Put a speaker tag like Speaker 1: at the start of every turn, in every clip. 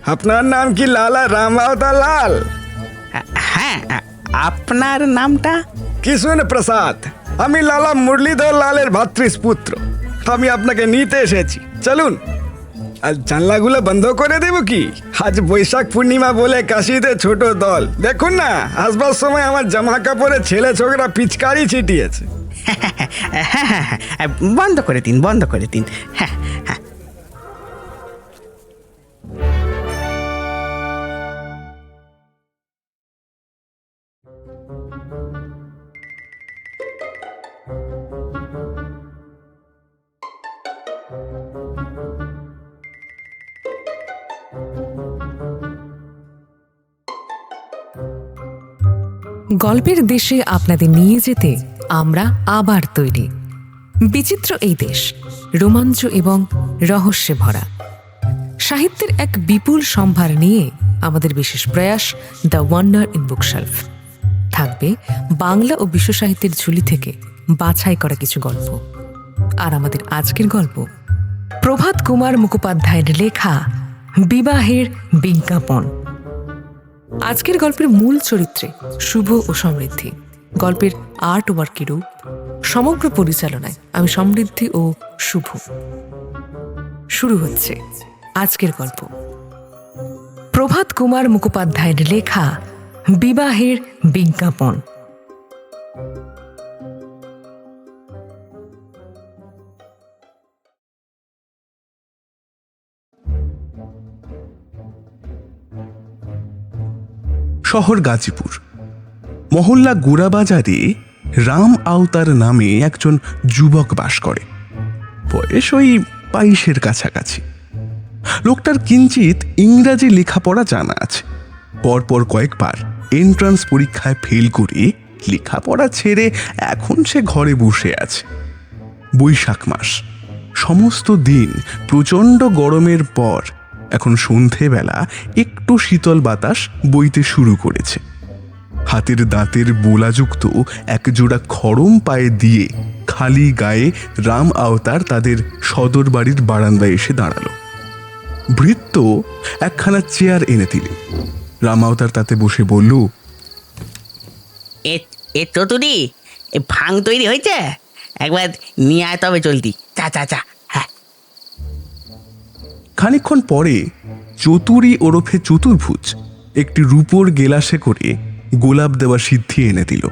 Speaker 1: আপনার নাম কি লালা রাম আওতার লাল?
Speaker 2: হ্যাঁ, আপনার নামটা?
Speaker 1: কৃষ্ণ প্রসাদ। আমি লালা মুরলীধর লালের ভাতৃপুত্র। আমি আপনাকে নিতে এসেছি, চলুন। আর জানলাগুলো বন্ধ করে দেব কি? আজ বৈশাখ পূর্ণিমা বলে কাশিতে ছোট দল, দেখুন না আসবার সময় আমার জামা কাপড়ে ছেলে ছোকরা পিচকারি ছিটিয়েছে।
Speaker 2: হ্যাঁ, বন্ধ করে দিন, বন্ধ করে দিন। হ্যাঁ হ্যাঁ।
Speaker 3: গল্পের দেশে আপনাদের নিয়ে যেতে আমরা আবার তৈরি। বিচিত্র এই দেশ রোমাঞ্চ এবং রহস্যে ভরা। সাহিত্যের এক বিপুল সম্ভার নিয়ে আমাদের বিশেষ প্রয়াস দ্য ওয়ান্ডার ইন বুকশেলফ। থাকবে বাংলা ও বিশ্ব সাহিত্যের ঝুলি থেকে বাছাই করা কিছু গল্প। আর আমাদের আজকের গল্প প্রভাত কুমার মুখোপাধ্যায়ের লেখা বিবাহের বিজ্ঞাপন। আজকের গল্পের মূল চরিত্রে শুভ ও সমৃদ্ধি। গল্পের আর্ট ওয়ার্কের রূপ, সমগ্র পরিচালনায় আমি সমৃদ্ধি ও শুভ। শুরু হচ্ছে আজকের গল্প প্রভাত কুমার মুখোপাধ্যায়ের লেখা বিবাহের বিজ্ঞাপন।
Speaker 4: শহর গাজীপুর, মহল্লা গোড়াবাজারে রাম আওতার নামে একজন যুবক বাস করে। বয়স ওই 22-এর কাছাকাছি। লোকটার কিঞ্চিত ইংরাজি লেখাপড়া জানা আছে। পরপর কয়েকবার এন্ট্রান্স পরীক্ষায় ফেল করে লেখাপড়া ছেড়ে এখন সে ঘরে বসে আছে। বৈশাখ মাস, সমস্ত দিন প্রচণ্ড গরমের পর এখন সন্ধেবেলা একটু শীতল বাতাস বইতে শুরু করেছে। হাতের দাঁতের বোলাযুক্ত একজোড়া খড়ম পায়ে দিয়ে খালি গায়ে রাম আওতার তাদের সদর বাড়ির বারান্দায় এসে দাঁড়ালো। ভৃত্য একখানা চেয়ার এনে দিলে। রাম আওতার তাতে বসে বলল,
Speaker 2: এ চতুরি, এ ভাং তৈরি হয়েছে, একবার নিয়ে আয় তবে চলতি। চা চা চা। হ্যাঁ।
Speaker 4: খানিকক্ষণ পরে চতুরি ওরফে চতুর্ভুজ একটি রূপোর গেলাসে করে গোলাপ দেওয়া সিদ্ধি এনে দিল।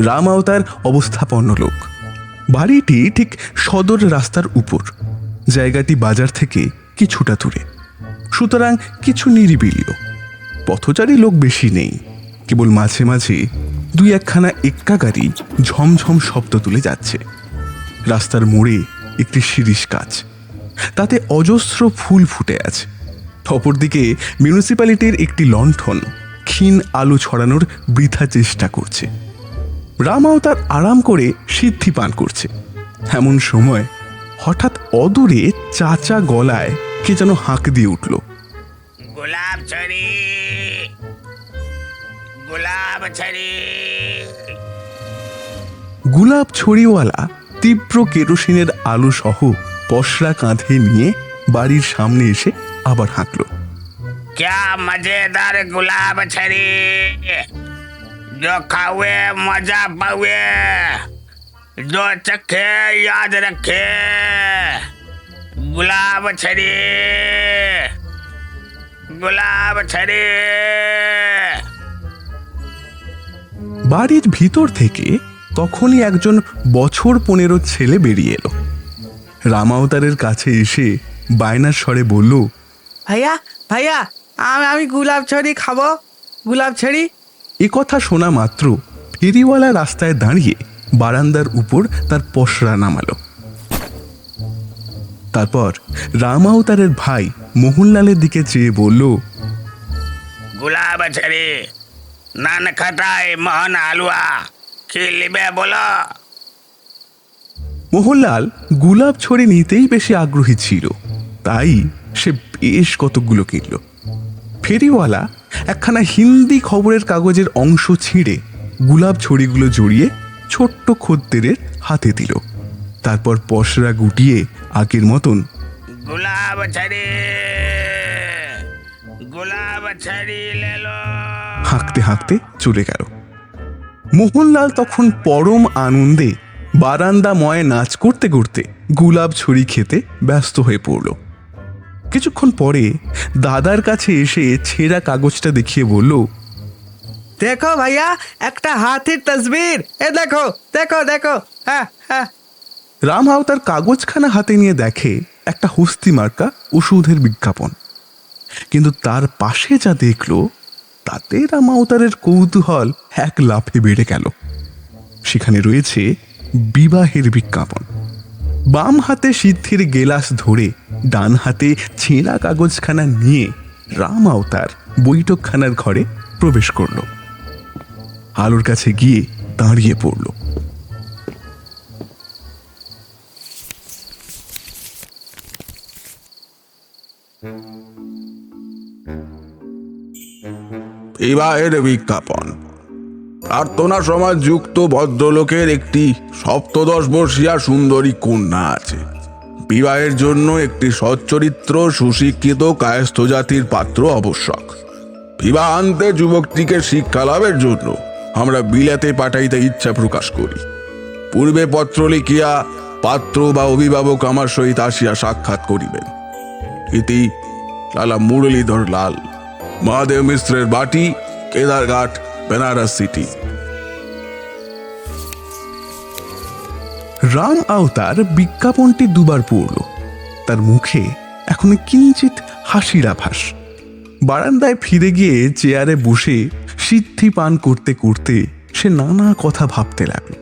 Speaker 4: রাম আওতার অবস্থাপন্ন লোক। বাড়িটি ঠিক সদর রাস্তার উপর। জায়গাটি বাজার থেকে কিছুটা দূরে, সুতরাং কিছু নিরিবিলিও। পথচারী লোক বেশি নেই, কেবল মাঝে মাঝে দুই একখানা এক্কা গাড়ি ঝমঝম শব্দ তুলে যাচ্ছে। রাস্তার মোড়ে একটি শিরীষ গাছ, তাতে অজস্র ফুল ফুটে আছে। অপরদিকে মিউনিসিপ্যালিটির একটি লণ্ঠন ক্ষীণ আলো ছড়ানোর বৃথা চেষ্টা করছে। রাম আওতার আরাম করে সিদ্ধি পান করছে। এমন সময় হঠাৎ অদূরে চাচা গলায় কে যেন হাঁক দিয়ে উঠল,
Speaker 2: গোলাপ ছড়ি, গোলাপ ছড়ি।
Speaker 4: গোলাপ ছড়িওয়ালা তীব্র কেরোসিনের আলো সহ পসরা কাঁধে নিয়ে বাড়ির সামনে এসে আবার হাঁকল,
Speaker 2: क्या मजेदार गुलाब छड़ी, जो खावे मजा पावे, जो चखे याद रखे। गुलाब छड़ी, गुलाब छड़ी।
Speaker 4: বাড়ির ভিতর থেকে তখনই একজন বছর 15 ছেলে বেরিয়ে এলো। রাম আওতারের কাছে এসে বায়নার স্বরে বলল,
Speaker 5: ভাইয়া ভাইয়া, আমি গোলাপ ছড়ি খাবো, গোলাপ ছড়ি।
Speaker 4: এ কথা শোনা মাত্র ফেরিওয়ালা রাস্তায় দাঁড়িয়ে বারান্দার উপর তার পসরা নামালো। তারপর রাম আওতারের ভাই মোহনলালের দিকে চেয়ে বলল,
Speaker 2: गुलाब छड़ी, नान खटाई, मोहन हालुआ, কি লিবে বলো।
Speaker 4: মোহনলাল গোলাপ ছড়ি নিতেই বেশি আগ্রহী ছিল, তাই সে বেশ কতগুলো কিনল। ফেরিওয়ালা একখানা হিন্দি খবরের কাগজের অংশ ছিঁড়ে গোলাপ ছড়িগুলো জড়িয়ে ছোট্ট খদ্দেরের হাতে দিল। তারপর পসরা গুটিয়ে আগের মতন,
Speaker 2: गुलाब छड़ी,
Speaker 6: गुलाब छड़ी ले लो।
Speaker 4: হাঁকতে হাঁকতে চলে গেল। মোহনলাল তখন পরম আনন্দে বারান্দাময় নাচ করতে করতে গোলাপ ছড়ি খেতে ব্যস্ত হয়ে পড়ল। কিছুক্ষণ পরে দাদার কাছে এসে ছেঁড়া কাগজটা দেখিয়ে বলল,
Speaker 5: দেখো ভাইয়া, একটা হাতির তসবির। এ দেখো দেখো দেখো। হ্যাঁ হ্যাঁ।
Speaker 4: রাম আওতার কাগজখানা হাতে নিয়ে দেখে একটা হস্তি মার্কা ওষুধের বিজ্ঞাপন। কিন্তু তার পাশে যা দেখলো তাতে রাম আওতারের কৌতূহল এক লাফে বেড়ে গেল। সেখানে রয়েছে বিবাহের বিজ্ঞাপন। বাম হাতে সিদ্ধির গেলাস ধরে ডান হাতে ছেঁড়া কাগজখানা নিয়ে রাম আওতার বৈঠকখানার ঘরে প্রবেশ করল। আলোর কাছে গিয়ে দাঁড়িয়ে পড়ল।
Speaker 7: বিবাহের বিজ্ঞাপন। প্রার্থনা সমাজ যুক্ত ভদ্রলোকের একটি সপ্তদশ বর্ষীয়া সুন্দরী কন্যা আছে। বিবাহের জন্য একটি সচ্চরিত্র সুশিক্ষিত কায়স্থ জাতির পাত্র আবশ্যক। বিবাহান্তে যুবকটিকে শিক্ষা লাভের জন্য আমরা বিলাতে পাঠাইতে ইচ্ছা প্রকাশ করি। পূর্বে পত্র লিখিয়া পাত্র বা অভিভাবক আমার সহিত আসিয়া সাক্ষাৎ করিবেন। ইতি লালা মুরলীধর লাল, মহাদেব মিশ্রের বাটি, কেদারঘাট, বেনারস সিটি।
Speaker 4: রাম আওতার বিজ্ঞাপনটি দুবার পড়ল। তার মুখে এখন কিঞ্চিত হাসির আভাস। বারান্দায় ফিরে গিয়ে চেয়ারে বসে সিদ্ধি পান করতে করতে সে নানা কথা ভাবতে লাগল।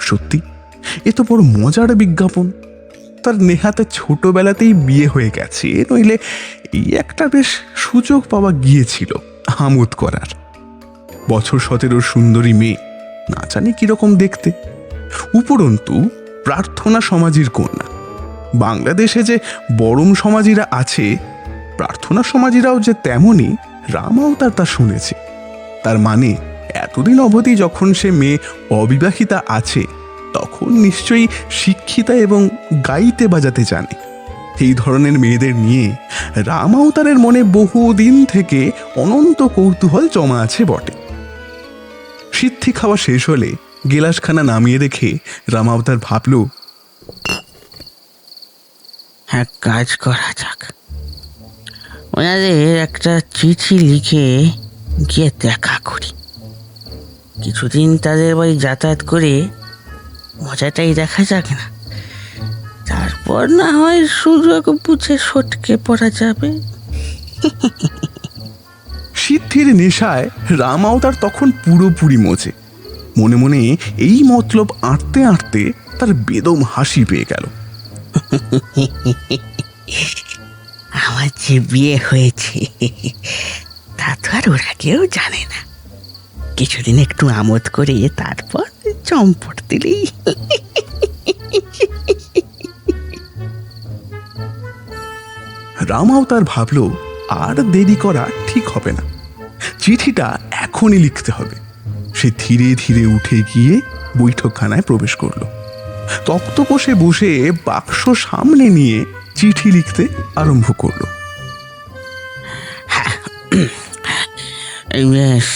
Speaker 4: সত্যি এ তো বড় মজার বিজ্ঞাপন। তার নেহাতে ছোটবেলাতেই বিয়ে হয়ে গেছে, নইলে এই একটা বেশ সুযোগ পাওয়া গিয়েছিল আমোদ করার। বছর 17 সুন্দরী মেয়ে, না জানি কিরকম দেখতে। উপরন্তু প্রার্থনা সমাজের কন্যা। বাংলাদেশে যে বরম সমাজীরা আছে, প্রার্থনা সমাজীরাও যে তেমনই রাম আওতার তা শুনেছে। তার মানে এতদিন অবধি যখন সে মেয়ে অবিবাহিতা আছে, তখন নিশ্চয়ই শিক্ষিতা এবং গাইতে বাজাতে জানে। এই ধরনের মেয়েদের নিয়ে রাম আওতারের মনে বহুদিন থেকে অনন্ত কৌতূহল জমা আছে বটে। সিদ্ধি খাওয়া শেষ হলে গেলাসখানা নামিয়ে রেখে রাম আওতার ভাবল,
Speaker 2: এক কাজ করা যাক, ওনাদের একটা চিঠি লিখে গিয়ে দেখা করি। কিছুদিন তাদের বাড়ি যাতায়াত করে মজাটাই দেখা যাক না, তারপর না হয় সুযোগ বুঝে সটকে পড়া যাবে।
Speaker 4: সিদ্ধির নেশায় রাম আওতার তখন পুরোপুরি মজে। মনে মনে এই মতলব আঁটতে আঁটতে তার বেদম হাসি পেয়ে গেল।
Speaker 2: আমার যে বিয়ে হয়েছে তা তো আর ওরা কেউ জানে না। কিছুদিন একটু আমোদ করে তারপর চম্পট দিলেই।
Speaker 4: রাম আওতার ভাবল আর দেরি করা ঠিক হবে না, চিঠিটা এখনই লিখতে হবে। সে ধীরে ধীরে উঠে গিয়ে বৈঠকখানায় প্রবেশ করলো। তক্তপোষে বসে বাক্স সামনে নিয়ে চিঠি লিখতে আরম্ভ করলো।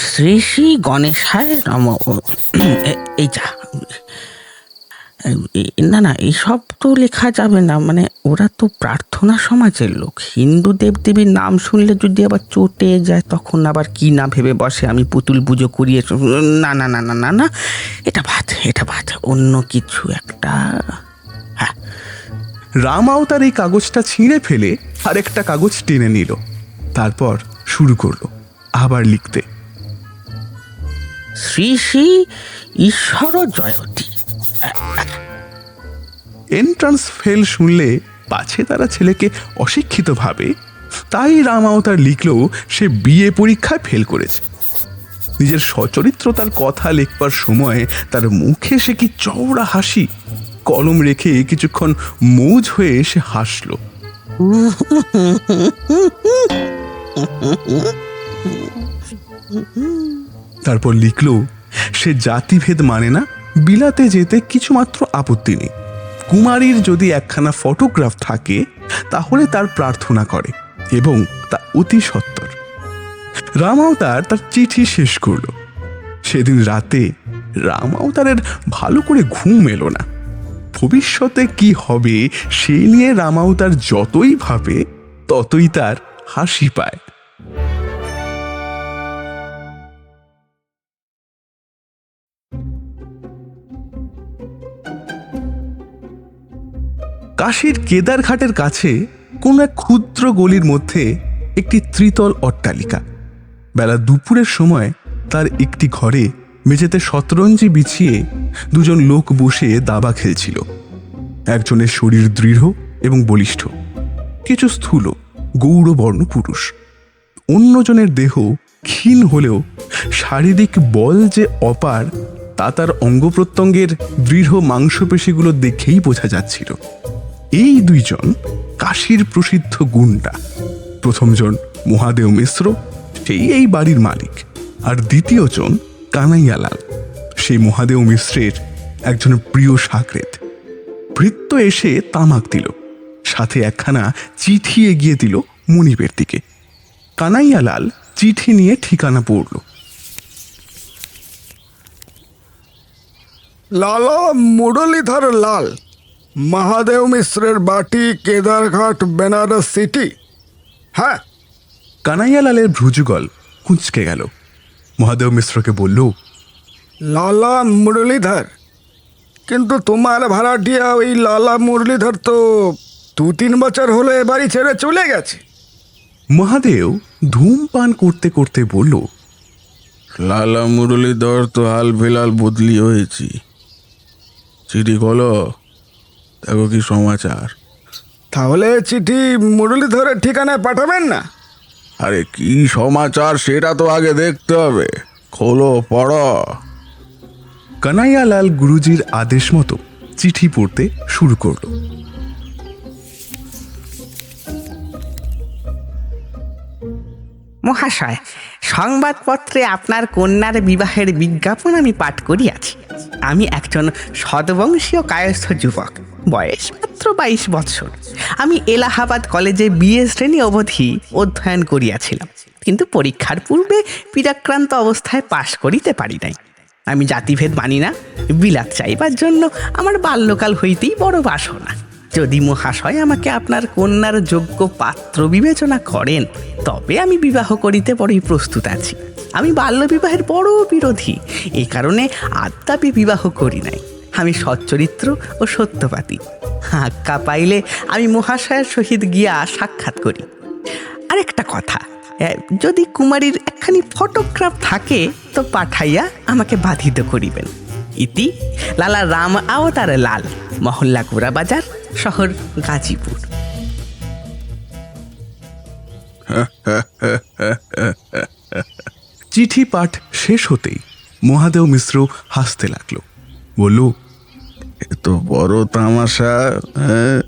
Speaker 2: শ্রী শ্রী গণেশায় নম। এই যা, না না, এইসব তো লেখা যাবে না। মানে ওরা তো প্রার্থনা সমাজের লোক, হিন্দু দেবদেবীর নাম শুনলে যদি আবার চটে যায় তখন আবার কি না ভেবে বসে আমি পুতুল পুজো করিয়ে। না না না না না না, এটা বাদ, অন্য কিছু একটা। হ্যাঁ,
Speaker 4: রাম আওতার এই কাগজটা ছিঁড়ে ফেলে আরেকটা কাগজ টেনে নিল। তারপর শুরু করলো আবার লিখতে।
Speaker 2: শ্রী শ্রী ঈশ্বর জয়তী।
Speaker 4: এন্ট্রান্স ফেল শুনলে পাছে তারা ছেলেকে অশিক্ষিত ভাবে, তাই রাম আওতার লিখলেও সে বিয়ে পরীক্ষায় ফেল করেছে। নিজের সচরিত্রতার কথা লিখবার সময় তার মুখে সে কি চওড়া হাসি। কলম রেখে কিছুক্ষণ মৌজ হয়ে সে হাসল। তারপর লিখল, সে জাতিভেদ মানে না, বিলাতে যেতে কিছুমাত্র আপত্তি নেই। কুমারীর যদি একখানা ফটোগ্রাফ থাকে তাহলে তার প্রার্থনা করে এবং তা অতি সত্বর। রাম আওতার তার চিঠি শেষ করল। সেদিন রাতে রাম আওতারের ভালো করে ঘুম এলো না। ভবিষ্যতে কি হবে সে নিয়ে রাম আওতার যতই ভাবে ততই তার হাসি পায়। কাশীর কেদারঘাটের কাছে কোন এক ক্ষুদ্র গলির মধ্যে একটি ত্রিতল অট্টালিকা। বেলা দুপুরের সময় তার একটি ঘরে মেঝেতে শতরঞ্জি বিছিয়ে দুজন লোক বসে দাবা খেলছিল। একজনের শরীর দৃঢ় এবং বলিষ্ঠ, কিছু স্থূল গৌরবর্ণ পুরুষ। অন্যজনের দেহ ক্ষীণ হলেও শারীরিক বল যে অপার তা তার অঙ্গ প্রত্যঙ্গের দৃঢ় মাংসপেশিগুলো দেখেই বোঝা যাচ্ছিল। এই দুইজন কাশীর প্রসিদ্ধ গুন্ডা। প্রথমজন মহাদেও মিশ্র, সেই এই বাড়ির মালিক, আর দ্বিতীয়জন কানাইয়ালাল, সেই মহাদেও মিশ্রের একজন প্রিয় সাকরেদ। ভৃত্য এসে তামাক দিল, সাথে একখানা চিঠি এগিয়ে দিল মনিবের দিকে। কানাইয়ালাল চিঠি নিয়ে ঠিকানা পড়ল।
Speaker 1: লালা মুরলীধর লাল, মহাদেব মিশ্রের বাটি, কেদারঘাট, বেনারস সিটি। হ্যাঁ,
Speaker 4: কানাইয়ালালের ভ্রুযুগল কুঁচকে গেল। মহাদেব মিশ্রকে বলল,
Speaker 1: লালা মুরলীধর, কিন্তু তোমার ভাড়াটিয়া ওই লালা মুরলীধর তো 2-3 বছর হলো এ বাড়ি ছেড়ে চলে গেছে।
Speaker 4: মহাদেব ধূমপান করতে করতে বলল,
Speaker 7: লালা মুরলীধর তো হাল ফেলাল বদলি হয়েছি। চিঠি খোলো, দেখো কি সমাচার।
Speaker 1: তাহলে চিঠি মুরলীধরের ঠিকানায় পাঠাবেন না?
Speaker 7: আরে কি সমাচার সেটা তো আগে দেখতে হবে। খোলো, পড়ো।
Speaker 4: কানাইয়ালাল গুরুজির আদেশ মতো চিঠি পড়তে শুরু করল।
Speaker 2: মহাশয়, সংবাদপত্রে আপনার কন্যার বিবাহের বিজ্ঞাপন আমি পাঠ করিয়াছি। আমি একজন সদবংশীয় কায়স্থ যুবক, বয়স মাত্র 22 বৎসর। আমি এলাহাবাদ কলেজে বিএ শ্রেণী অবধি অধ্যয়ন করিয়াছিলাম, কিন্তু পরীক্ষার পূর্বে পীড়াক্রান্ত অবস্থায় পাশ করিতে পারি নাই। আমি জাতিভেদ মানি না। বিলাত চাইবার জন্য আমার বাল্যকাল হইতেই বড় বাসনা। যদি মহাশয় আমাকে আপনার কন্যার যোগ্য পাত্র বিবেচনা করেন, তবে আমি বিবাহ করিতে বড়ই প্রস্তুত আছি। আমি বাল্যবিবাহের বড় বিরোধী, এই কারণে আদ্যাপি বিবাহ করি নাই। আমি সচ্চরিত্র ও সত্যবাদী। আজ্ঞা পাইলে আমি মহাশয়ের সহিত গিয়া সাক্ষাৎ করি। আরেকটা কথা, যদি কুমারীর একখানি ফটোগ্রাফ থাকে তো পাঠাইয়া আমাকে বাধিত করিবেন। ইতি লালা রাম আওতার লাল, মহল্লা গোরাবাজার, শহর গাজীপুর।
Speaker 4: চিঠি পাঠ শেষ হতেই মহাদেব মিশ্র হাসতে লাগলো। বলল,
Speaker 7: এ তো বড় তামাশা। হ্যাঁ,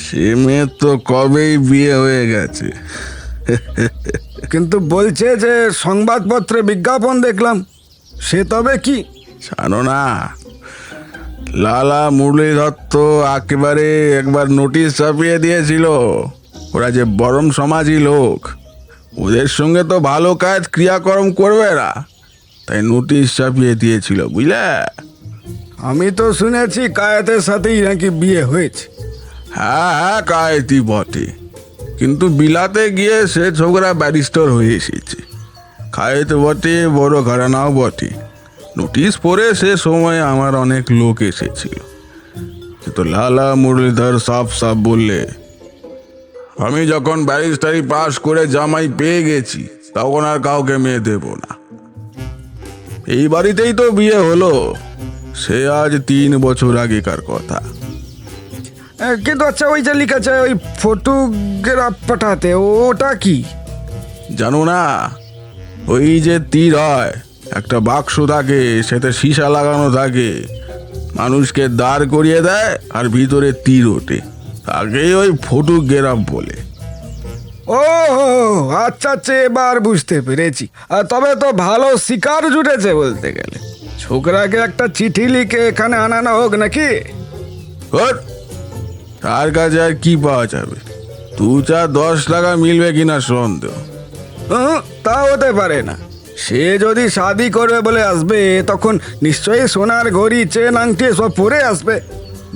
Speaker 7: সে মেয়ে তো কবেই বিয়ে হয়ে গেছে।
Speaker 1: কিন্তু বলছে যে সংবাদপত্রে বিজ্ঞাপন দেখলাম, সে তবে কি?
Speaker 7: জানো না, লালা মুরলীধর তো একেবারে একবার নোটিশ ছাপিয়ে দিয়েছিল। ওরা যে বরম সমাজী লোক, ওদের সঙ্গে তো ভালো কাজ ক্রিয়াকর্ম করবে না, তাই নোটিশ ছাপিয়ে দিয়েছিল, বুঝলে?
Speaker 1: আমি তো শুনেছি কায়েতের সাথেই নাকি বিয়ে হয়েছে।
Speaker 7: হ্যাঁ হ্যাঁ, কায়েতি বটে, কিন্তু বিলাতে গিয়ে সে ছোকরা ব্যারিস্টার হয়ে এসেছে। কায়েত বটে, বড় ঘরানাও বটে। নোটিশ পড়ে সে সময় আমার অনেক লোক এসেছিল, কিন্তু লালা মুরলীধর সাফ সাফ বললে, আমি যখন ব্যারিস্টারি পাশ করে জামাই পেয়ে গেছি, তখন আর কাউকে মেয়ে দেব না। এই বাড়িতেই তো বিয়ে হলো, সে আজ 3 বছর আগেকার কথা।
Speaker 1: কিন্তু আচ্ছা, ওই যে লিখেছে ওই ফটোগ্রাফ পাঠাতে, ওটা কি?
Speaker 7: জানো না, ওই যে তীর হয়, একটা বাক্স থাকে, সেতে সীসা লাগানো থাকে, মানুষকে দাঁড় করিয়ে দেয় আর ভিতরে তীর ওঠে, তাকেই ওই ফটোগ্রাফ বলে।
Speaker 1: ও আচ্ছা আচ্ছা, এবার বুঝতে পেরেছি। তবে তো ভালো শিকার জুটেছে বলতে গেলে। ছোকরাকে একটা চিঠি লিখে এখানে আনানো হোক নাকি?
Speaker 7: ওর তার কাছে আর কি পাওয়া যাবে? 2-4-10 টাকা মিলবে কিনা সন্দেহ।
Speaker 1: তা হতে পারে না। সে যদি শাদি করবে বলে আসবে তখন নিশ্চয়ই সোনার ঘড়ি চেন আংটি সব পরে আসবে।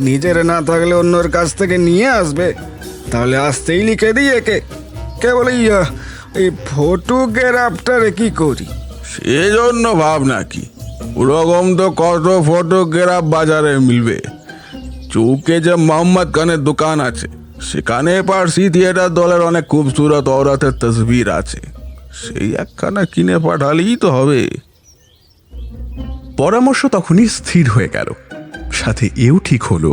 Speaker 1: নিজের না থাকলে অন্যর কাছ থেকে নিয়ে আসবে। তাহলে আসতেই লিখে দিই একে। কেবল এই ফটোগ্রাফটারে কি করি?
Speaker 7: সেজন্য ভাবনা কি, ওরকম তো কত ফটোগ্রাফ বাজারে মিলবে। চৌকে যে মোহাম্মদ খানের দোকান আছে, সেখানে পার্সি থিয়েটার দলের অনেক খুবসুরত औरतेর তসবির আছে। সেই একখানা কিনে পাঠালেই তো হবে।
Speaker 4: পরামর্শ তখনই স্থির হয়ে গেল। সাথে এও ঠিক হলো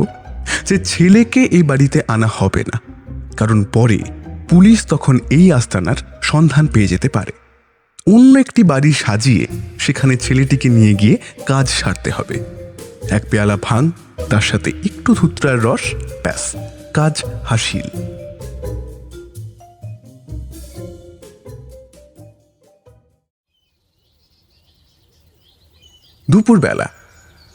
Speaker 4: যে ছেলেকে এই বাড়িতে আনা হবে না, কারণ পরে পুলিশ তখন এই আস্তানার সন্ধান পেয়ে যেতে পারে। অন্য একটি বাড়ি সাজিয়ে সেখানে ছেলেটিকে নিয়ে গিয়ে কাজ সারতে হবে। এক পেয়ালা ভাং, তার সাথে একটু ধুতরার রস, ব্যাস কাজ হাসিল। দুপুরবেলা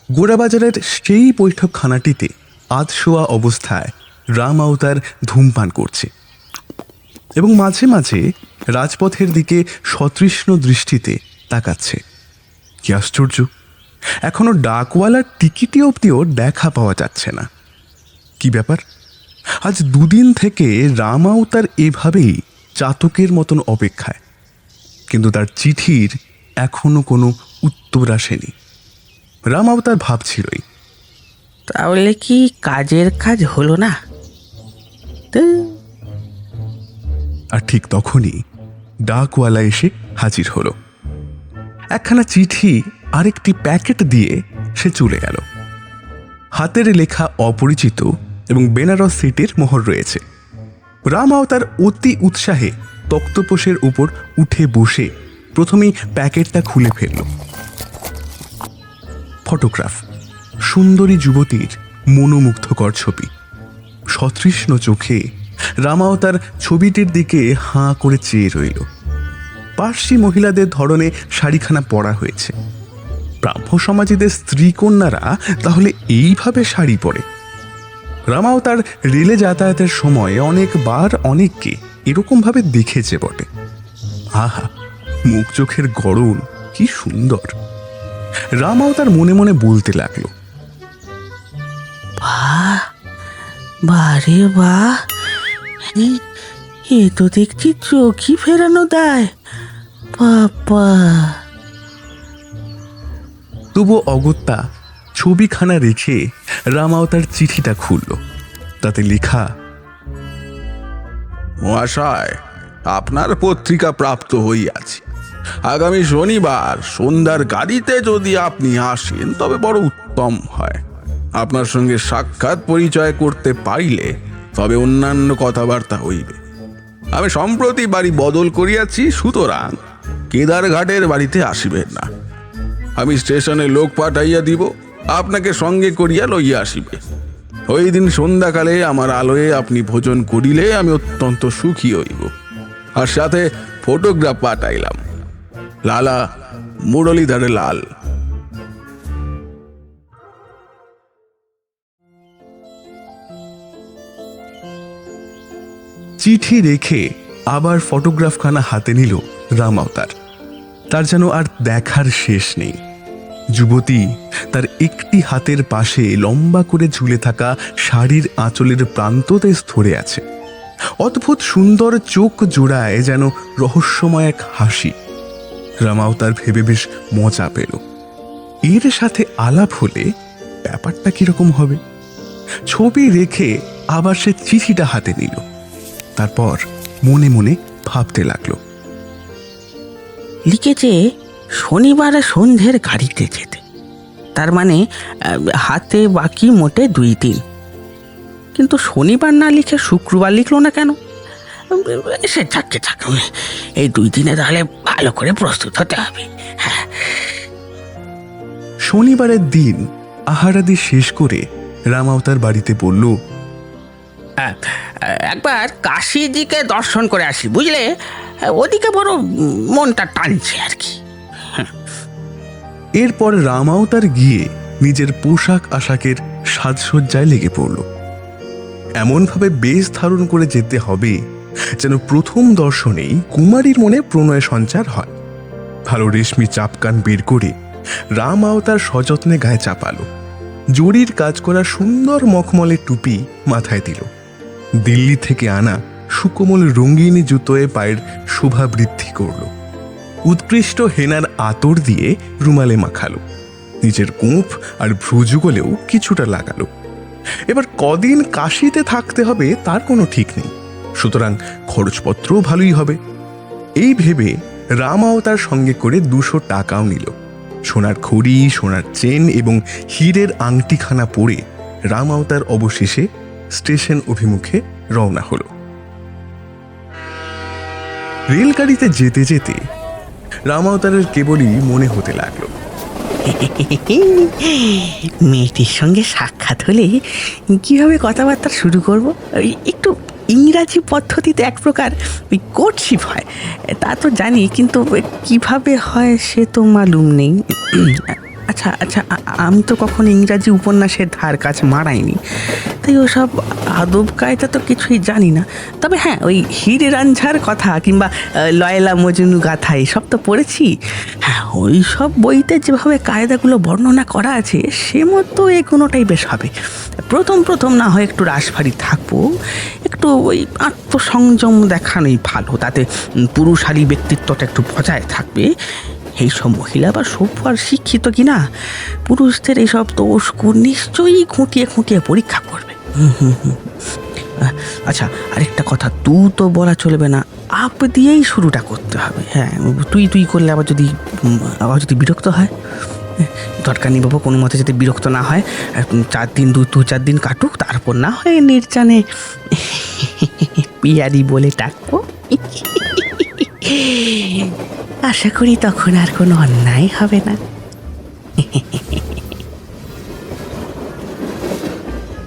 Speaker 4: গোড়াবাজারের সেই বৈঠকখানাটিতে আধশোয়া অবস্থায় রাম আওতার ধূমপান করছে এবং মাঝে মাঝে রাজপথের দিকে সতৃষ্ণ দৃষ্টিতে তাকাচ্ছে। কি আশ্চর্য, এখনো ডাকওয়ালার টিকিটি অবধিও দেখা পাওয়া যাচ্ছে না। কি ব্যাপার? আজ 2 দিন থেকে রাম আওতার এভাবেই চাতকের মতন অপেক্ষায়, কিন্তু তার চিঠির এখনো কোনো উত্তর আসেনি। রাম আওতার ভাবছিলই,
Speaker 2: তাহলে কি কাজের কাজ হলো না? তো
Speaker 4: আর ঠিক তখনই ডাকওয়ালা এসে হাজির হলো। একখানা চিঠি আরেকটি প্যাকেট দিয়ে সে চলে গেল। হাতের লেখা অপরিচিত এবং বেনারস সিটির মোহর রয়েছে। রাম আওতার অতি উৎসাহে তক্তপোষের উপর উঠে বসে প্রথমেই প্যাকেটটা খুলে ফেলল। ফটোগ্রাফ, সুন্দরী যুবতীর মনোমুগ্ধকর ছবি। সতৃষ্ণ চোখে রাম আওতার ছবিটির দিকে হাঁ করে চেয়ে রইল। পার্সি মহিলাদের ধরনে শাড়িখানা পরা হয়েছে। ব্রাহ্ম সমাজীদের স্ত্রী কন্যারা তাহলে এইভাবে শাড়ি পরে? রাম আওতার রেলে যাতায়াতের সময় অনেকবার অনেককে এরকমভাবে দেখেছে বটে। আহা, মুখ চোখের গড়ন কি সুন্দর! রাম আওতার মনে মনে বলতে লাগলো,
Speaker 2: বাহ, বারে বাহ, এ তো দেখছি চোখই ফেরানো দেয়। বাবা!
Speaker 4: তবু অগত্যা ছবিখানা রেখে রাম আওতার চিঠিটা খুলল। তাতে লেখা,
Speaker 7: মহাশয়, আপনার পত্রিকা প্রাপ্ত হইয়াছি। আগামী শনিবার সন্ধ্যার গাড়িতে যদি আপনি আসেন তবে বড় উত্তম হয়। আপনার সঙ্গে সাক্ষাৎ পরিচয় করতে পারিলে তবে অন্যান্য কথাবার্তা হইবে। আমি সম্প্রতি বাড়ি বদল করিয়াছি, সুতরাং কেদারঘাটের বাড়িতে আসিবেন না। আমি স্টেশনে লোক পাঠাইয়া দিব, আপনাকে সঙ্গে করিয়া লইয়া আসিবে। ওই দিন সন্ধ্যাকালে আমার আলোয়ে আপনি ভোজন করিলে আমি অত্যন্ত সুখী হইব। আর সাথে ফটোগ্রাফ পাঠাইলাম। লালা, মুরলীধরে লাল।
Speaker 4: চিঠি রেখে আবার ফটোগ্রাফখানা হাতে নিল রাম আওতার। তার যেন আর দেখার শেষ নেই। যুবতী তার একটি হাতের পাশে লম্বা করে ঝুলে থাকা শাড়ির আঁচলের প্রান্ততে ধরে আছে। অদ্ভুত সুন্দর চোখ জোড়ায় যেন রহস্যময় এক হাসি। রাম আওতার ভেবে বেশ মজা পেল। এর সাথে আলাপ হলে ব্যাপারটা কিরকম হবে। ছবি রেখে আবার সে চিঠিটা হাতে নিল। তারপর মনে মনে ভাবতে লাগলো,
Speaker 2: লিখেছে শনিবার সন্ধ্যের গাড়িতে যেতে। তার মানে হাতে বাকি মোটে 2 দিন। কিন্তু শনিবার না লিখে শুক্রবার লিখলো না কেন? সে থাকতে থাকবে, এই 2 দিনে তাহলে ভালো করে প্রস্তুত হতে হবে। হ্যাঁ।
Speaker 4: শনিবারের দিন আহারাদি শেষ করে রাম আওতার বাড়িতে বলল,
Speaker 2: একবার কাশীজিকে দর্শন করে আসি, বুঝলে? ওদিকে বড় মনটা টানছে আর কি।
Speaker 4: এরপর রাম আওতার গিয়ে নিজের পোশাক আশাকের সাজসজ্জায় লেগে পড়ল। এমনভাবে বেশ ধারণ করে যেতে হবে যেন প্রথম দর্শনেই কুমারীর মনে প্রণয় সঞ্চার হয়। ভালো রেশমি চাপকান বের করে রাম আওতার সযত্নে গায়ে চাপালো। জরির কাজ করা সুন্দর মখমলের টুপি মাথায় দিল। দিল্লি থেকে আনা সুকোমল রঙিন জুতোয় পায়ের শোভা বৃদ্ধি করল। উৎকৃষ্ট হেনার আতর দিয়ে রুমালে মাখালো। নিজের গোঁফ আর ভ্রুযুগলেও কিছুটা লাগালো। এবার কদিন কাশিতে থাকতে হবে তার কোনো ঠিক নেই, সুতরাং খরচপত্রও ভালোই হবে। এই ভেবে রাম আওতার সঙ্গে করে 200 টাকাও নিল। সোনার খড়ি, সোনার চেন এবং হীরের আংটিখানা পরে রাম আওতার অবশেষে স্টেশন অভিমুখে রওনা হলো। রেলগাড়িতে যেতে যেতে রাম আওতারের কেবলই মনে হতে লাগলো,
Speaker 2: মেয়েটির সঙ্গে সাক্ষাৎ হলে কিভাবে কথাবার্তা শুরু করব। একটু ইংরাজি পদ্ধতিতে এক প্রকার ওই কোর্টশিপ হয় তা তো জানি, কিন্তু কিভাবে হয় সে তো মালুম নেই। আচ্ছা আচ্ছা, আমি তো কখনো ইংরাজি উপন্যাসের ধার কাজ মারাইনি, তাই ওসব আদব কায়দা তো কিছুই জানি না। তবে হ্যাঁ, ওই হীরে রাঞ্ঝার কথা কিংবা লয়লা মজনু গাথা এসব তো পড়েছি। হ্যাঁ, ওই সব বইতে যেভাবে কায়দাগুলো বর্ণনা করা আছে সে মতো এ কোনোটাই বেশ হবে। প্রথম প্রথম না হয় একটু রাশভারী থাকবো, একটু ওই আত্মসংযম দেখানোই ভালো, তাতে পুরুষালী ব্যক্তিত্বটা একটু বজায় থাকবে। এইসব মহিলা বা সভ্য আর শিক্ষিত কিনা পুরুষদের এইসব দোষ গুণ নিশ্চয়ই খুঁটিয়ে খুঁটিয়ে পরীক্ষা করবে। আচ্ছা, আরেকটা কথা, তুই তো বলা চলবে না, আপ দিয়েই শুরুটা করতে হবে। হ্যাঁ, তুই তুই করলে আবার যদি বিরক্ত হয়, দরকার নেই বাবা, কোনো মতে যাতে বিরক্ত না হয়। 4 দিন 2-4 দিন কাটুক, তারপর না হয় নির্জানে পিয়ারি বলে ডাকবো। আশা করি তখন আর কোনো অন্যায় হবে না।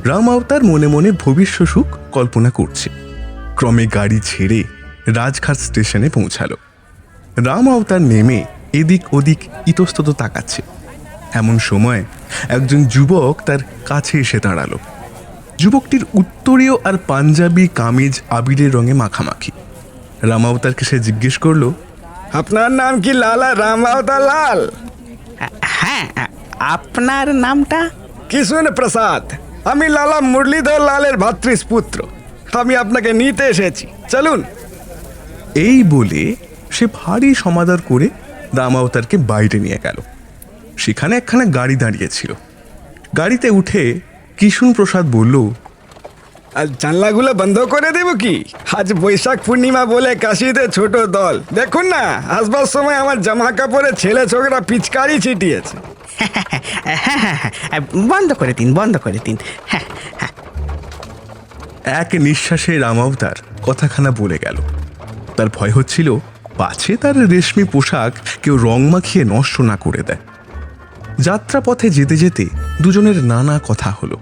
Speaker 4: রাম আওতার মনে মনে ভবিষ্য সুখ কল্পনা করছে। ক্রমে গাড়ি ছেড়ে রাজঘাট স্টেশনে পৌঁছালো। রাম আওতার নেমে এদিক ওদিক ইতস্তত তাকাচ্ছে। এমন সময় একজন যুবক তার কাছে এসে দাঁড়ালো। যুবকটির উত্তরীয় আর পাঞ্জাবি কামিজ আবিরের রঙে মাখামাখি। রাম আওতারকে সে জিজ্ঞেস করলো,
Speaker 1: আপনার নাম কি লালা রাম আওতার লাল?
Speaker 2: হ্যাঁ, আপনার নামটা?
Speaker 1: কিশুন প্রসাদ। আমি লালা মুরলীধর লালের ভাতৃস্পুত্র। আমি আপনাকে নিতে এসেছি, চলুন।
Speaker 4: এই বলে সে ভারী সমাদর করে রাম আওতারকে বাইরে নিয়ে গেল। সেখানে একখানা গাড়ি দাঁড়িয়েছিল। গাড়িতে উঠে কিশুন প্রসাদ বলল,
Speaker 1: আর জানলাগুলো বন্ধ করে দেব কি? আজ বৈশাখ পূর্ণিমা বলে কাশিতে ছোট দল, দেখুন না আসবার সময় আমার জামা কাপড়ে ছেলে ছোকরা পিচকারি ছিটিয়েছে।
Speaker 2: হ্যাঁ হ্যাঁ হ্যাঁ, বন্ধ করে দিন। হ্যাঁ হ্যাঁ।
Speaker 4: এক নিঃশ্বাসে রাম আওতার কথাখানা বলে গেল। তার ভয় হচ্ছিল পাছে তার রেশমি পোশাক কেউ রং মাখিয়ে নষ্ট না করে দেয়। যাত্রাপথে যেতে যেতে দুজনের নানা কথা হলো।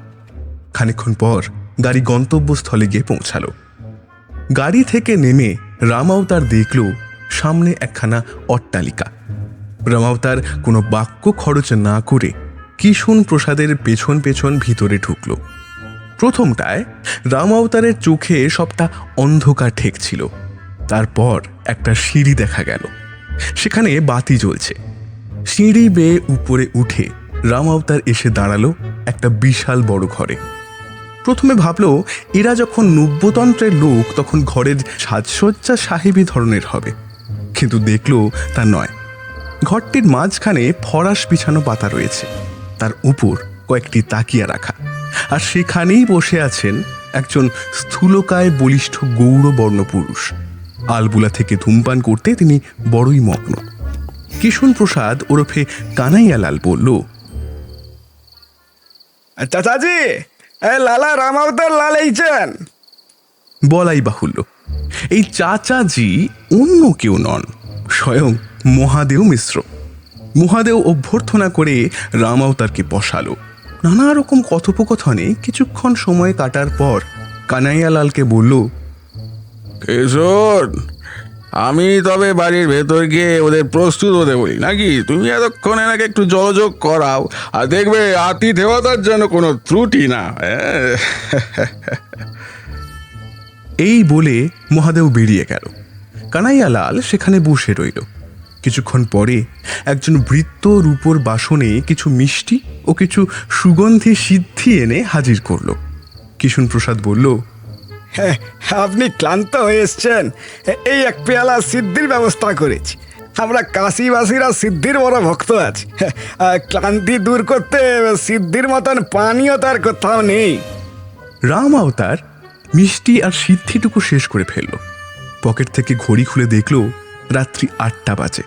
Speaker 4: খানিকক্ষণ পর গাড়ি গন্তব্যস্থলে গিয়ে পৌঁছালো। গাড়ি থেকে নেমে রাম আওতার দেখল সামনে একখানা অট্টালিকা। রাম আওতার কোনো বাক্য খরচ না করে কিশুন প্রসাদের পেছন পেছন ভিতরে ঢুকল। প্রথমটায় রাম আওতারের চোখে সবটা অন্ধকার ঠেকছিল। তারপর একটা সিঁড়ি দেখা গেল, সেখানে বাতি জ্বলছে। সিঁড়ি বেয়ে উপরে উঠে রাম আওতার এসে দাঁড়ালো একটা বিশাল বড় ঘরে। প্রথমে ভাবলো এরা যখন নব্যতন্ত্রের লোক তখন ঘরের সাজসজ্জা সাহেবী ধরনের হবে, কিন্তু দেখলো তা নয়। ঘরটির মাঝখানে ফরাস বিছানো পাতা রয়েছে, তার উপর কয়েকটি তাকিয়া রাখা, আর সেখানেই বসে আছেন একজন স্থূলকায় বলিষ্ঠ গৌরবর্ণ পুরুষ। আলবুলা থেকে ধূমপান করতে তিনি বড়ই মগ্ন। কিশুন প্রসাদ ওরফে কানাইয়ালাল বলল,
Speaker 1: চাচাজি, লালা রাম আওতার লাল এইছেন।
Speaker 4: বলাই বাহুল্য এই চাচাজি অন্য কেউ নন, স্বয়ং মহাদেও মিশ্র। মহাদেও অভ্যর্থনা করে রাম আওতারকে বসালো। নানা রকম কথোপকথনে কিছুক্ষণ সময় কাটার পর কানাইয়ালালকে বলল,
Speaker 7: কিশোর, আমি তবে বাড়ির ভেতর গিয়ে ওদের প্রস্তুত হতে বলি নাকি? তুমি এতক্ষণ এনাকে একটু জলযোগ করাও, আর দেখবে আতিথেয়তার যেন কোনো ত্রুটি না হয়।
Speaker 4: এই বলে মহাদেব বেরিয়ে গেল। কানাইয়ালাল সেখানে বসে রইল। কিছুক্ষণ পরে একজন ভৃত্য রূপোর বাসনে কিছু মিষ্টি ও কিছু সুগন্ধি সিদ্ধি এনে হাজির করলো। কিশুন প্রসাদ বলল,
Speaker 1: হ্যাঁ, আপনি ক্লান্ত হয়ে এসছেন, এই এক পেয়ালা সিদ্ধির ব্যবস্থা করেছি। আমরা কাশিবাসীরা সিদ্ধির বড় ভক্ত আছি। ক্লান্তি দূর করতে সিদ্ধির মতন পানীয় তার কোথাও নেই।
Speaker 4: রাম আওতার মিষ্টি আর সিদ্ধিটুকু শেষ করে ফেলল। পকেট থেকে ঘড়ি খুলে দেখল রাত্রি 8টা বাজে।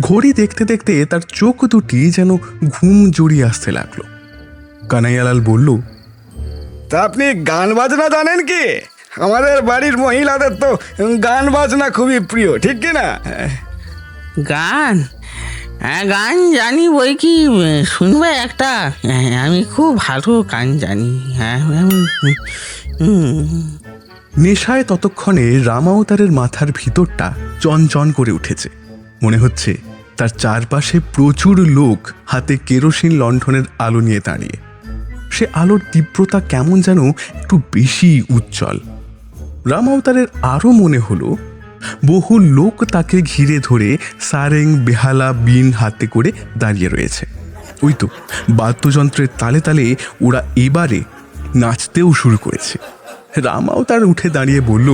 Speaker 4: ঘড়ি দেখতে দেখতে তার চোখ দুটি যেন ঘুম জড়িয়ে আসতে লাগলো। কানাইয়ালাল বলল,
Speaker 1: তা আপনি গান বাজনা জানেন কি? আমাদের বাড়ির মহিলাদের তো গান বাজনা খুবই প্রিয়, ঠিক কি না?
Speaker 2: গান? হ্যাঁ, গান জানি বই কি, শুনবে একটা? হ্যাঁ, আমি খুব ভালো গান জানি। হ্যাঁ,
Speaker 4: নেশায় ততক্ষণে রাম আওতারের মাথার ভিতরটা চনচন করে উঠেছে। মনে হচ্ছে তার চারপাশে প্রচুর লোক হাতে কেরোসিন লণ্ঠনের আলো নিয়ে দাঁড়িয়ে। সে আলোর তীব্রতা কেমন যেন একটু বেশি উজ্জ্বল। রাম আওতারের আরও মনে হলো বহু লোক তাকে ঘিরে ধরে সারেং, বেহালা, বিন হাতে করে দাঁড়িয়ে রয়েছে। ওই তো বাদ্যযন্ত্রের তালে তালে ওরা এবারে নাচতেও শুরু করেছে। রাম আওতার উঠে দাঁড়িয়ে বলল,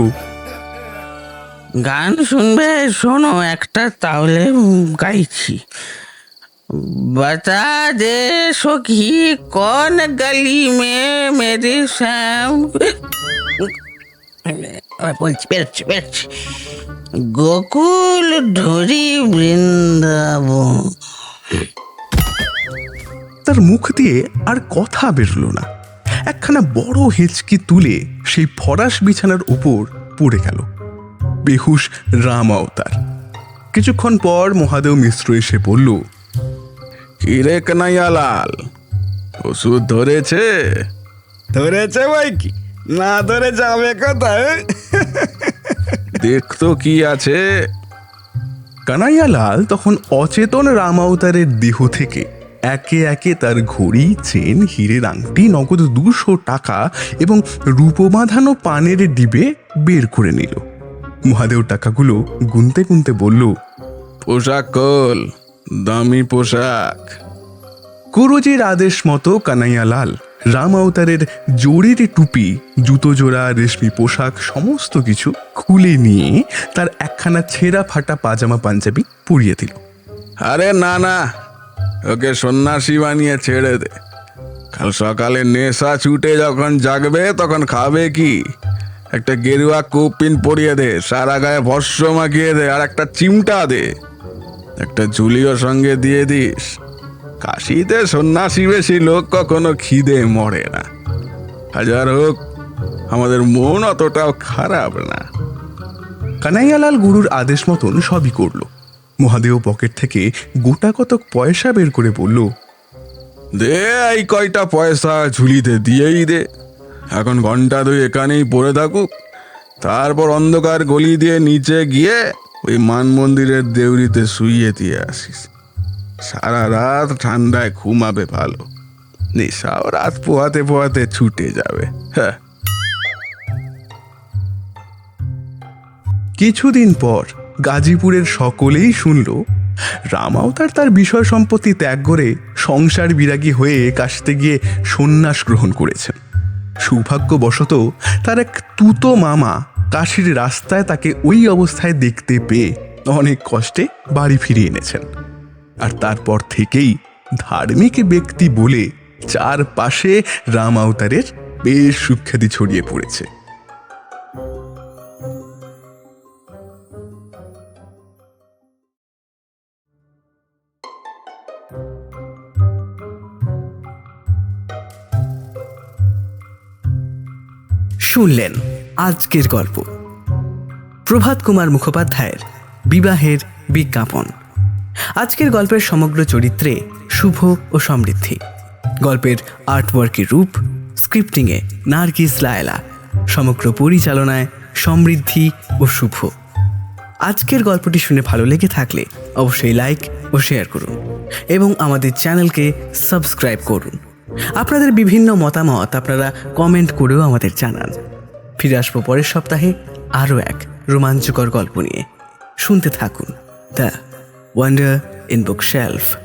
Speaker 2: গান শুনবে? শোনো একটা, তাহলে গাইছি। बता दे सखी कौन गली में मेरे श्याम, বলছি বেরোচ্ছি বেরোচ্ছি, গোকুল ধরি বৃন্দাবন।
Speaker 4: তার মুখ দিয়ে আর কথা বেরোলো না। একখানা বড় হেঁচকি তুলে সেই ফরাস বিছানার উপর পড়ে গেল বেহুশ রাম আওতার। কিছুক্ষণ পর মহাদেব মিশ্র এসে বলল,
Speaker 7: কিরে কানাইয়ালাল, ওষুধ ধরেছে?
Speaker 1: ধরেছে বই কি, না ধরে যাবে কোথায়?
Speaker 7: দেখতো কি আছে।
Speaker 4: কানাইয়ালাল তখন অচেতন রাম আওতারের দেহ থেকে একে একে তার ঘড়ি, চেন, হীরের আংটি, নগদ 200 টাকা এবং রূপবাঁধানো পানের ডিবে বের করে নিল। মহাদেব টাকাগুলো গুনতে গুনতে বলল,
Speaker 7: পোশাক খোল, দামি পোশাক।
Speaker 4: গুরুজির আদেশ মতো কানাইয়ালাল রাম আওতারের জরির টুপি, জুতো জোড়া, রেশমি পোশাক সমস্ত কিছু খুলে নিয়ে তার একখানা ছেঁড়া ফাটা পাজামা পাঞ্জাবি পরিয়ে দিল।
Speaker 7: আরে না না, ওকে সন্ন্যাসী বানিয়ে ছেড়ে দে। কাল সকালে নেশা ছুটে যখন জাগবে তখন খাবে কি? একটা গেরুয়া কৌপিন পরিয়ে দে, সারা গায়ে ভস্য মাখিয়ে দে, আর একটা চিমটা দে, একটা ঝুলিও সঙ্গে দিয়ে দিস। কাশিতে সন্ন্যাসী বেশি লোক কখনো খিদে মরে না। হাজার হোক, আমাদের মন অতটাও খারাপ না।
Speaker 4: কানাইয়ালাল গুরুর আদেশ মতন সবই করল। মহাদেব পকেট থেকে গোটা কতক পয়সা বের করে বলল,
Speaker 7: দে এই কয়টা পয়সা ঝুলিতে দিয়েই দে। এখন ঘন্টা 2 এখানেই পড়ে থাকুক, তারপর অন্ধকার গলি দিয়ে নিচে গিয়ে ওই মান মন্দিরের দেউরিতে শুইয়ে দিয়ে আসিস। সারা রাত ঠান্ডায় ঘুমাবে ভালো, নেশাও রাত পোহাতে পোহাতে ছুটে যাবে। হ্যাঁ।
Speaker 4: কিছুদিন পর গাজীপুরের সকলেই শুনল রাম আওতার তার বিষয় সম্পত্তি ত্যাগ করে সংসার বিরাগী হয়ে কাশিতে গিয়ে সন্ন্যাস গ্রহণ করেছেন। সৌভাগ্যবশত তার এক তুতো মামা কাশীর রাস্তায় তাকে ওই অবস্থায় দেখতে পেয়ে অনেক কষ্টে বাড়ি ফিরিয়ে এনেছেন। আর তারপর থেকেই ধার্মিক ব্যক্তি বলে চারপাশে রাম আওতারের বেশ সুখ্যাতি ছড়িয়ে পড়েছে।
Speaker 8: শুনলেন আজকের গল্প প্রভাত কুমার মুখোপাধ্যায়ের বিবাহের বিজ্ঞাপন। আজকের গল্পের সমগ্র চরিত্রে শুভ ও সমৃদ্ধি। গল্পের আর্টওয়ার্কের রূপ, স্ক্রিপ্টিংয়ে নার্গিস লায়লা, সমগ্র পরিচালনায় সমৃদ্ধি ও শুভ। আজকের গল্পটি শুনে ভালো লেগে থাকলে অবশ্যই লাইক ও শেয়ার করুন এবং আমাদের চ্যানেলকে সাবস্ক্রাইব করুন। আপনাদের বিভিন্ন মতামত আপনারা কমেন্ট করেও আমাদের জানান। ফিরে আসবো পরের সপ্তাহে আরও এক রোমাঞ্চকর গল্প নিয়ে। শুনতে থাকুন the wonder in book shelf.